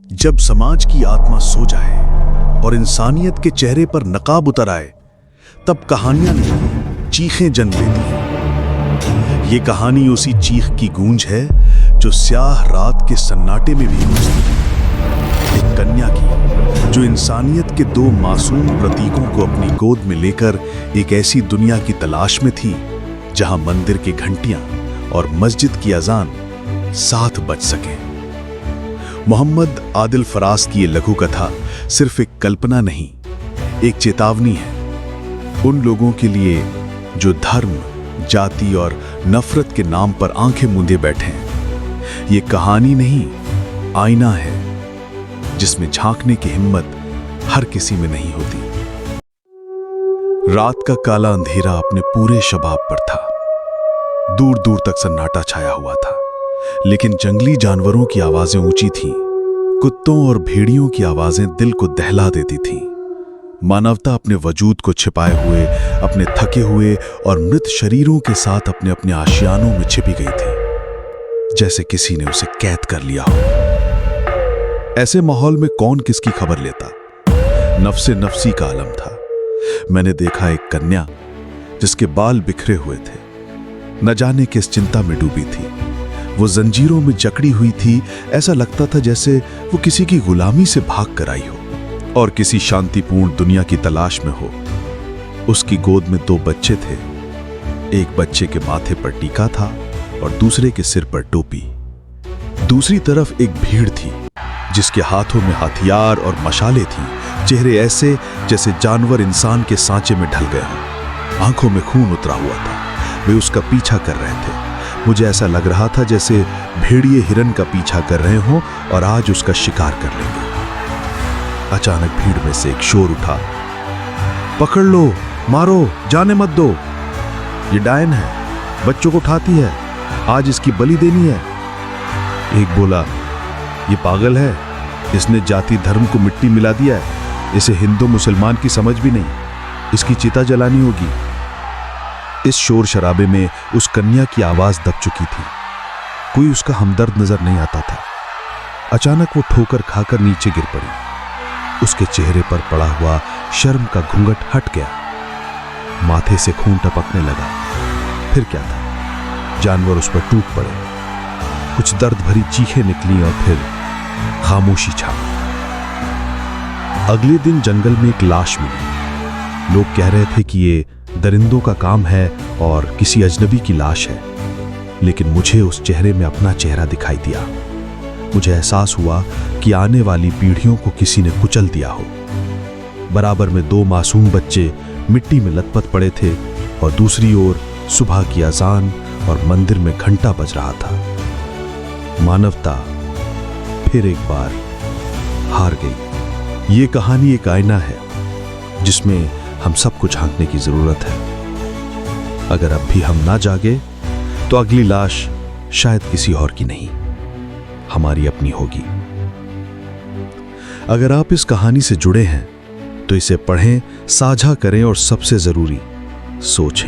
जब समाज की आत्मा सो जाए और इंसानियत के चेहरे पर नकाब उतर आए, तब कहानियां नहीं, चीखें जन्म लेती हैं। ये कहानी उसी चीख की गूंज है जो स्याह रात के सन्नाटे में भी गूंजती है। एक कन्या की जो इंसानियत के दो मासूम प्रतीकों को अपनी गोद में लेकर एक ऐसी दुनिया की तलाश में थी जहां मंदिर की घंटियां और मस्जिद की अजान साथ बज सके। मोहम्मद आदिल फराज की ये लघु कथा सिर्फ एक कल्पना नहीं, एक चेतावनी है उन लोगों के लिए जो धर्म, जाति और नफरत के नाम पर आंखें मूंदे बैठे हैं। ये कहानी नहीं, आईना है जिसमें झांकने की हिम्मत हर किसी में नहीं होती। रात का काला अंधेरा अपने पूरे शबाब पर था। दूर दूर तक सन्नाटा छाया हुआ था, लेकिन जंगली जानवरों की आवाजें ऊंची थीं। कुत्तों और भेड़ियों की आवाजें दिल को दहला देती थीं। मानवता अपने वजूद को छिपाए हुए, अपने थके हुए और मृत शरीरों के साथ अपने अपने आशियानों में छिपी गई थी, जैसे किसी ने उसे कैद कर लिया हो। ऐसे माहौल में कौन किसकी खबर लेता? नफ्से नफसी का आलम था। मैंने देखा एक कन्या जिसके बाल बिखरे हुए थे, न जाने किस चिंता में डूबी थी। वो जंजीरों में जकड़ी हुई थी। ऐसा लगता था जैसे वो किसी की गुलामी से भाग कर आई हो और किसी शांतिपूर्ण दुनिया की तलाश में हो। उसकी गोद में दो बच्चे थे। एक बच्चे के माथे पर टीका था और दूसरे के सिर पर टोपी। दूसरी तरफ एक भीड़ थी जिसके हाथों में हथियार और मशाले थी। चेहरे ऐसे जैसे जानवर इंसान के सांचे में ढल गए हों। आंखों में खून उतरा हुआ था। वे उसका पीछा कर रहे थे। मुझे ऐसा लग रहा था जैसे भेड़िए हिरन का पीछा कर रहे हों और आज उसका शिकार कर लेंगे। अचानक भीड़ में से एक शोर उठा, पकड़ लो, मारो, जाने मत दो। ये डायन है, बच्चों को उठाती है, आज इसकी बलि देनी है। एक बोला, ये पागल है, इसने जाति धर्म को मिट्टी मिला दिया है, इसे हिंदू मुसलमान की समझ भी नहीं, इसकी चिता जलानी होगी। इस शोर शराबे में उस कन्या की आवाज दब चुकी थी। कोई उसका हमदर्द नजर नहीं आता था। अचानक वो ठोकर खाकर नीचे गिर पड़ी। उसके चेहरे पर पड़ा हुआ शर्म का घूंघट हट गया। माथे से खून टपकने लगा। फिर क्या था, जानवर उस पर टूट पड़े। कुछ दर्द भरी चीखें निकली और फिर खामोशी छा। अगले दिन जंगल में एक लाश मिली। लोग कह रहे थे कि ये दरिंदों का काम है और किसी अजनबी की लाश है, लेकिन मुझे उस चेहरे में अपना चेहरा दिखाई दिया। मुझे एहसास हुआ कि आने वाली पीढ़ियों को किसी ने कुचल दिया हो। बराबर में दो मासूम बच्चे मिट्टी में लथपथ पड़े थे और दूसरी ओर सुबह की अजान और मंदिर में घंटा बज रहा था। मानवता फिर एक बार हार गई। ये कहानी एक आईना है जिसमें हम सबको झांकने की जरूरत है। अगर अब भी हम ना जागे तो अगली लाश शायद किसी और की नहीं, हमारी अपनी होगी। अगर आप इस कहानी से जुड़े हैं तो इसे पढ़ें, साझा करें और सबसे जरूरी सोचें।